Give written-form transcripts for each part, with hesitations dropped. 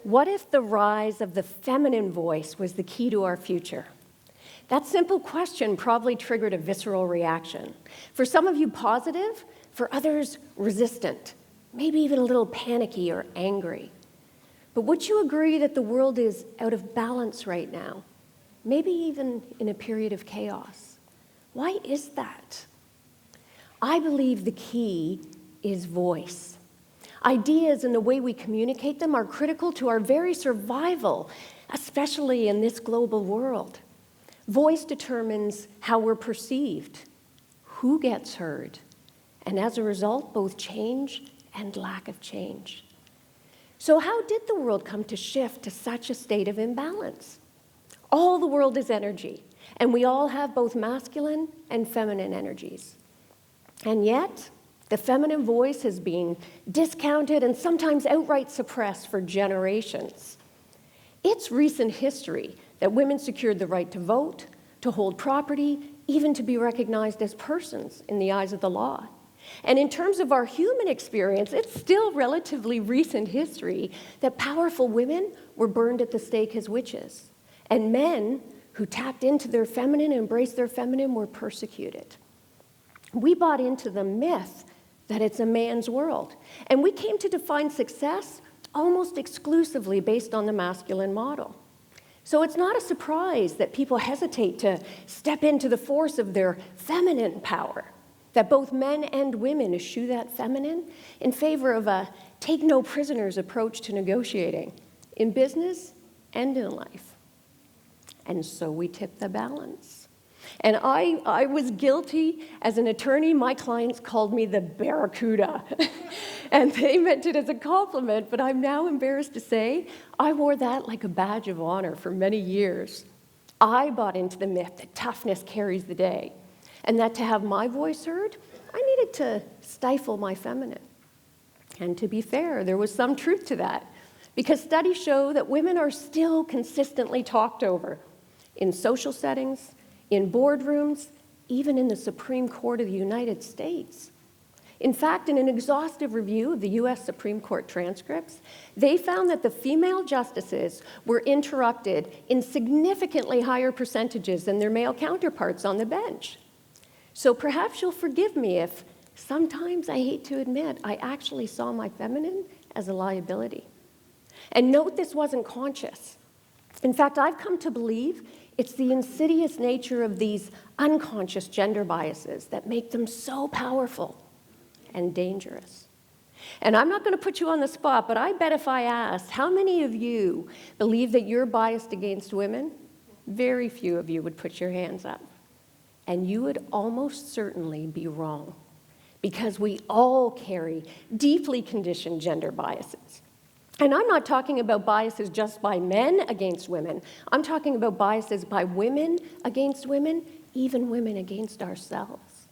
What if the rise of the feminine voice was the key to our future? That simple question probably triggered a visceral reaction. For some of you, positive, for others, resistant, maybe even a little panicky or angry. But would you agree that the world is out of balance right now? Maybe even in a period of chaos. Why is that? I believe the key is voice. Ideas and the way we communicate them are critical to our very survival, especially in this global world. Voice determines how we're perceived, who gets heard, and as a result, both change and lack of change. So how did the world come to shift to such a state of imbalance? All the world is energy, and we all have both masculine and feminine energies. And yet, the feminine voice has been discounted and sometimes outright suppressed for generations. It's recent history that women secured the right to vote, to hold property, even to be recognized as persons in the eyes of the law. And in terms of our human experience, it's still relatively recent history that powerful women were burned at the stake as witches, and men who tapped into their feminine and embraced their feminine were persecuted. We bought into the myth that it's a man's world. And we came to define success almost exclusively based on the masculine model. So it's not a surprise that people hesitate to step into the force of their feminine power, that both men and women eschew that feminine in favor of a take-no-prisoners approach to negotiating in business and in life. And so we tip the balance. And I was guilty. As an attorney, my clients called me the barracuda. And they meant it as a compliment, but I'm now embarrassed to say I wore that like a badge of honor for many years. I bought into the myth that toughness carries the day, and that to have my voice heard, I needed to stifle my feminine. And to be fair, there was some truth to that, because studies show that women are still consistently talked over in social settings, in boardrooms, even in the Supreme Court of the United States. In fact, in an exhaustive review of the US Supreme Court transcripts, they found that the female justices were interrupted in significantly higher percentages than their male counterparts on the bench. So perhaps you'll forgive me if sometimes, I hate to admit, I actually saw my feminine as a liability. And note this wasn't conscious. In fact, I've come to believe it's the insidious nature of these unconscious gender biases that make them so powerful and dangerous. And I'm not going to put you on the spot, but I bet if I asked, how many of you believe that you're biased against women? Very few of you would put your hands up. And you would almost certainly be wrong, because we all carry deeply conditioned gender biases. And I'm not talking about biases just by men against women. I'm talking about biases by women against women, even women against ourselves.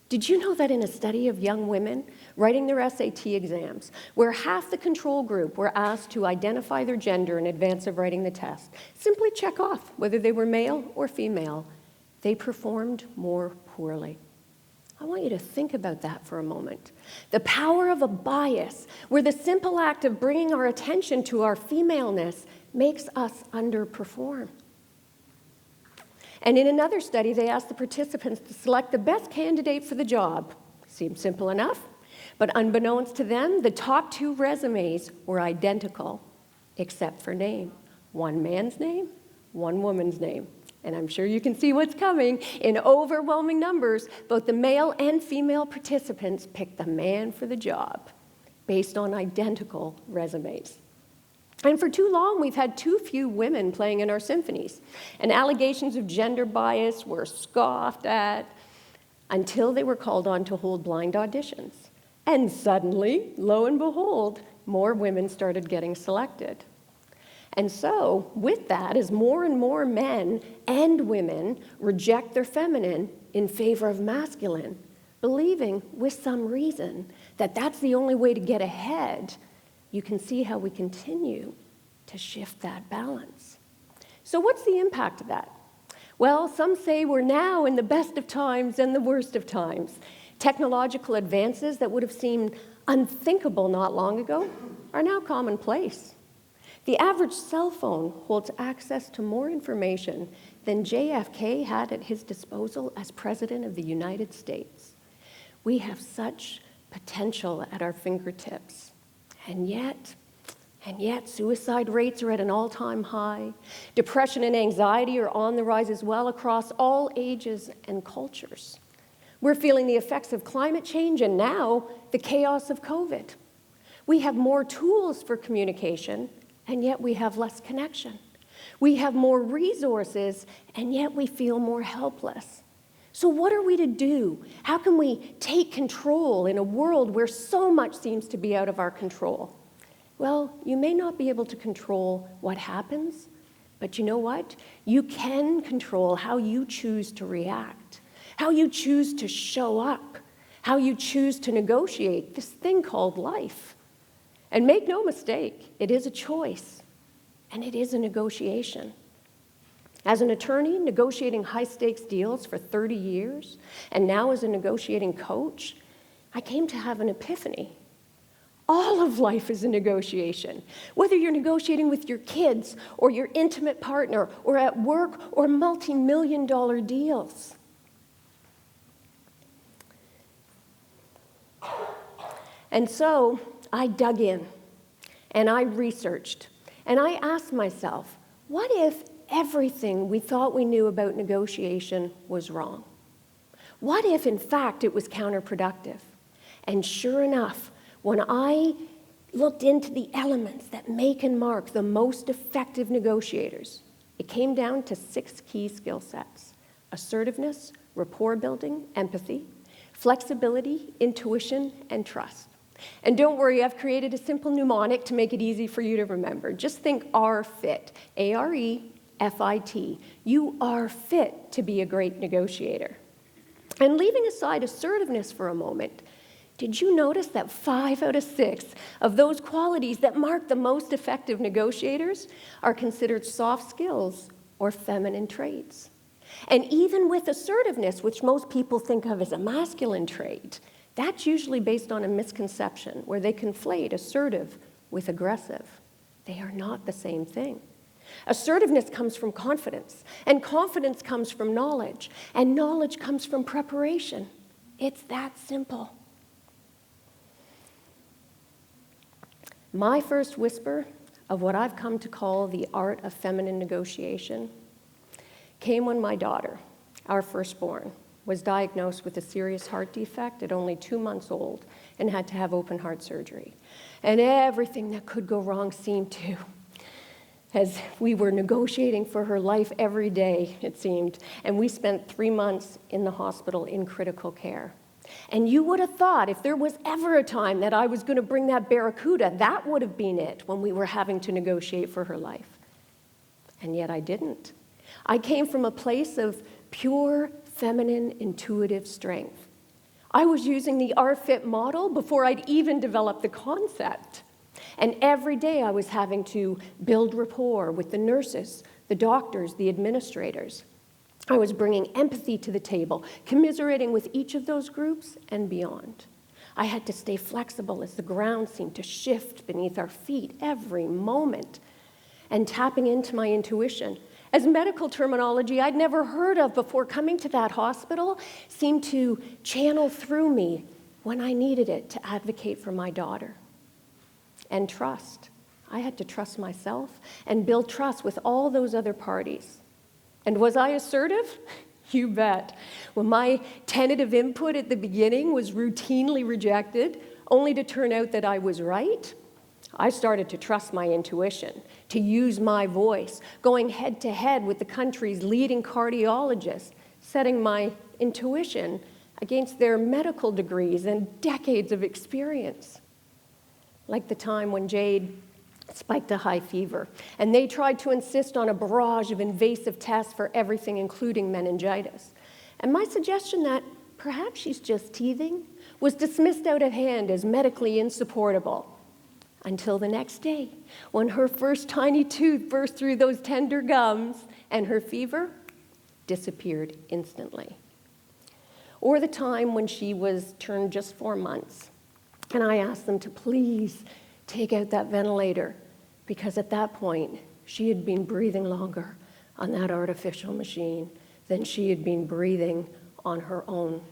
Did you know that in a study of young women writing their SAT exams, where half the control group were asked to identify their gender in advance of writing the test, simply check off whether they were male or female, they performed more poorly? I want you to think about that for a moment. The power of a bias, where the simple act of bringing our attention to our femaleness makes us underperform. And in another study, they asked the participants to select the best candidate for the job. Seems simple enough, but unbeknownst to them, the top two resumes were identical, except for name. One man's name, one woman's name. And I'm sure you can see what's coming. In overwhelming numbers, both the male and female participants picked the man for the job based on identical resumes. And for too long, we've had too few women playing in our symphonies. And allegations of gender bias were scoffed at until they were called on to hold blind auditions. And suddenly, lo and behold, more women started getting selected. And so, with that, as more and more men and women reject their feminine in favor of masculine, believing with some reason that that's the only way to get ahead, you can see how we continue to shift that balance. So what's the impact of that? Well, some say we're now in the best of times and the worst of times. Technological advances that would have seemed unthinkable not long ago are now commonplace. The average cell phone holds access to more information than JFK had at his disposal as President of the United States. We have such potential at our fingertips. And yet, suicide rates are at an all-time high. Depression and anxiety are on the rise as well across all ages and cultures. We're feeling the effects of climate change and now the chaos of COVID. We have more tools for communication, and yet we have less connection. We have more resources, and yet we feel more helpless. So what are we to do? How can we take control in a world where so much seems to be out of our control? Well, you may not be able to control what happens, but you know what? You can control how you choose to react, how you choose to show up, how you choose to negotiate this thing called life. And make no mistake, it is a choice, and it is a negotiation. As an attorney negotiating high-stakes deals for 30 years, and now as a negotiating coach, I came to have an epiphany. All of life is a negotiation, whether you're negotiating with your kids or your intimate partner or at work or multi-million-dollar deals. And so I dug in and I researched and I asked myself, what if everything we thought we knew about negotiation was wrong? What if, in fact, it was counterproductive? And sure enough, when I looked into the elements that make and mark the most effective negotiators, it came down to 6 key skill sets: assertiveness, rapport building, empathy, flexibility, intuition, and trust. And don't worry, I've created a simple mnemonic to make it easy for you to remember. Just think R-FIT, A-R-E-F-I-T. You are fit to be a great negotiator. And leaving aside assertiveness for a moment, did you notice that 5 out of 6 of those qualities that mark the most effective negotiators are considered soft skills or feminine traits? And even with assertiveness, which most people think of as a masculine trait, that's usually based on a misconception where they conflate assertive with aggressive. They are not the same thing. Assertiveness comes from confidence, and confidence comes from knowledge, and knowledge comes from preparation. It's that simple. My first whisper of what I've come to call the art of feminine negotiation came when my daughter, our firstborn, was diagnosed with a serious heart defect at only 2 months old and had to have open heart surgery. And everything that could go wrong seemed to, as we were negotiating for her life every day, it seemed. And we spent 3 months in the hospital in critical care. And you would have thought if there was ever a time that I was going to bring that barracuda, that would have been it when we were having to negotiate for her life. And yet I didn't. I came from a place of pure, feminine, intuitive strength. I was using the R-FIT model before I'd even developed the concept. And every day I was having to build rapport with the nurses, the doctors, the administrators. I was bringing empathy to the table, commiserating with each of those groups and beyond. I had to stay flexible as the ground seemed to shift beneath our feet every moment, and tapping into my intuition, as medical terminology I'd never heard of before coming to that hospital seemed to channel through me when I needed it to advocate for my daughter. And trust. I had to trust myself and build trust with all those other parties. And was I assertive? You bet. When my tentative input at the beginning was routinely rejected, only to turn out that I was right, I started to trust my intuition, to use my voice, going head-to-head with the country's leading cardiologists, setting my intuition against their medical degrees and decades of experience. Like the time when Jade spiked a high fever, and they tried to insist on a barrage of invasive tests for everything, including meningitis. And my suggestion that perhaps she's just teething was dismissed out of hand as medically insupportable. Until the next day, when her first tiny tooth burst through those tender gums and her fever disappeared instantly. Or the time when she was turned just 4 months, and I asked them to please take out that ventilator because at that point, she had been breathing longer on that artificial machine than she had been breathing on her own.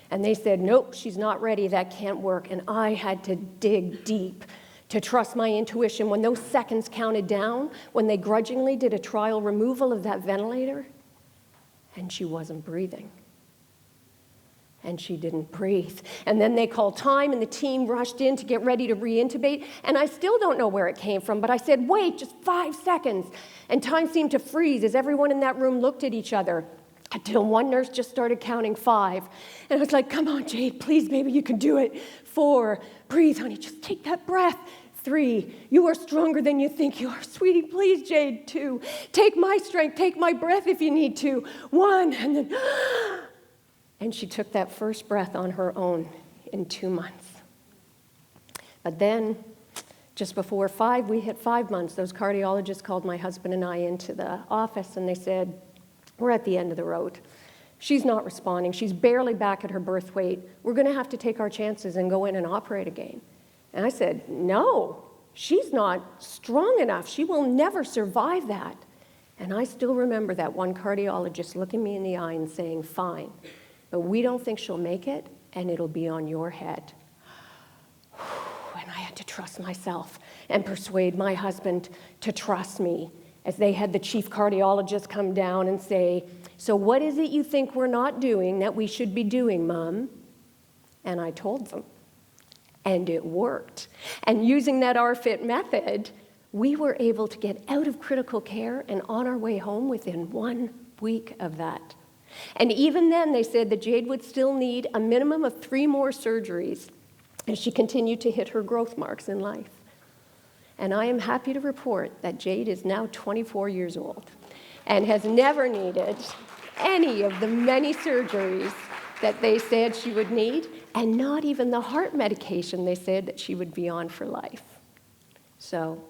And they said, nope, she's not ready, that can't work. And I had to dig deep to trust my intuition. When those seconds counted down, when they grudgingly did a trial removal of that ventilator, and she wasn't breathing. And she didn't breathe. And then they called time, and the team rushed in to get ready to re-intubate. And I still don't know where it came from, but I said, wait, just 5 seconds. And time seemed to freeze as everyone in that room looked at each other, until one nurse just started counting 5. And I was like, come on, Jade, please, baby, you can do it. 4, breathe, honey, just take that breath. 3, you are stronger than you think you are. Sweetie, please, Jade. 2, take my strength, take my breath if you need to. 1, and then... And she took that first breath on her own in 2 months. But then, just before 5, we hit 5 months, those cardiologists called my husband and I into the office, and they said, we're at the end of the road. She's not responding. She's barely back at her birth weight. We're going to have to take our chances and go in and operate again. And I said, no, she's not strong enough. She will never survive that. And I still remember that one cardiologist looking me in the eye and saying, fine. But we don't think she'll make it, and it'll be on your head. And I had to trust myself and persuade my husband to trust me, as they had the chief cardiologist come down and say, so what is it you think we're not doing that we should be doing, Mom? And I told them, and it worked. And using that RFIT method, we were able to get out of critical care and on our way home within 1 week of that. And even then, they said that Jade would still need a minimum of 3 more surgeries as she continued to hit her growth marks in life. And I am happy to report that Jade is now 24 years old and has never needed any of the many surgeries that they said she would need, and not even the heart medication they said that she would be on for life. So,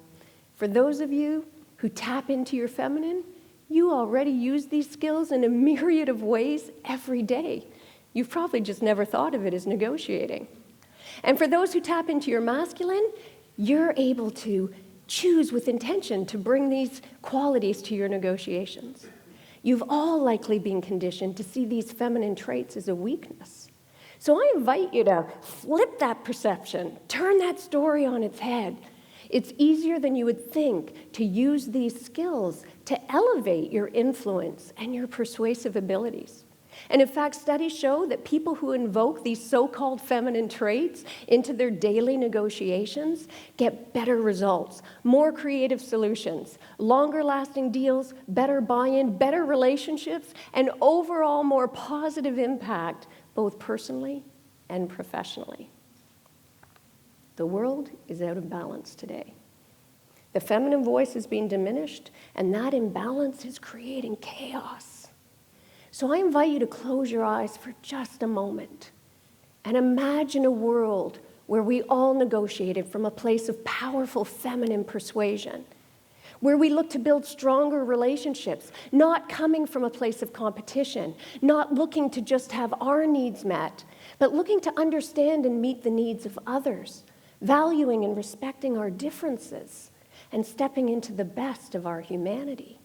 for those of you who tap into your feminine, you already use these skills in a myriad of ways every day. You've probably just never thought of it as negotiating. And for those who tap into your masculine, you're able to choose with intention to bring these qualities to your negotiations. You've all likely been conditioned to see these feminine traits as a weakness. So I invite you to flip that perception, turn that story on its head. It's easier than you would think to use these skills to elevate your influence and your persuasive abilities. And in fact, studies show that people who invoke these so-called feminine traits into their daily negotiations get better results, more creative solutions, longer-lasting deals, better buy-in, better relationships, and overall more positive impact, both personally and professionally. The world is out of balance today. The feminine voice is being diminished, and that imbalance is creating chaos. So I invite you to close your eyes for just a moment and imagine a world where we all negotiated from a place of powerful feminine persuasion, where we look to build stronger relationships, not coming from a place of competition, not looking to just have our needs met, but looking to understand and meet the needs of others, valuing and respecting our differences, and stepping into the best of our humanity.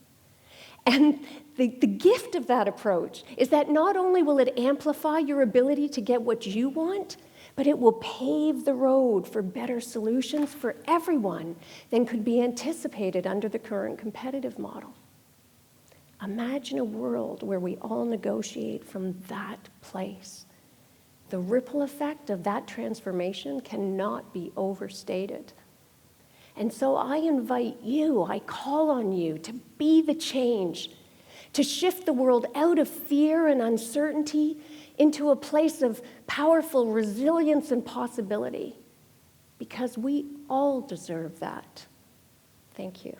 And the gift of that approach is that not only will it amplify your ability to get what you want, but it will pave the road for better solutions for everyone than could be anticipated under the current competitive model. Imagine a world where we all negotiate from that place. The ripple effect of that transformation cannot be overstated. And so I invite you, I call on you to be the change, to shift the world out of fear and uncertainty into a place of powerful resilience and possibility, because we all deserve that. Thank you.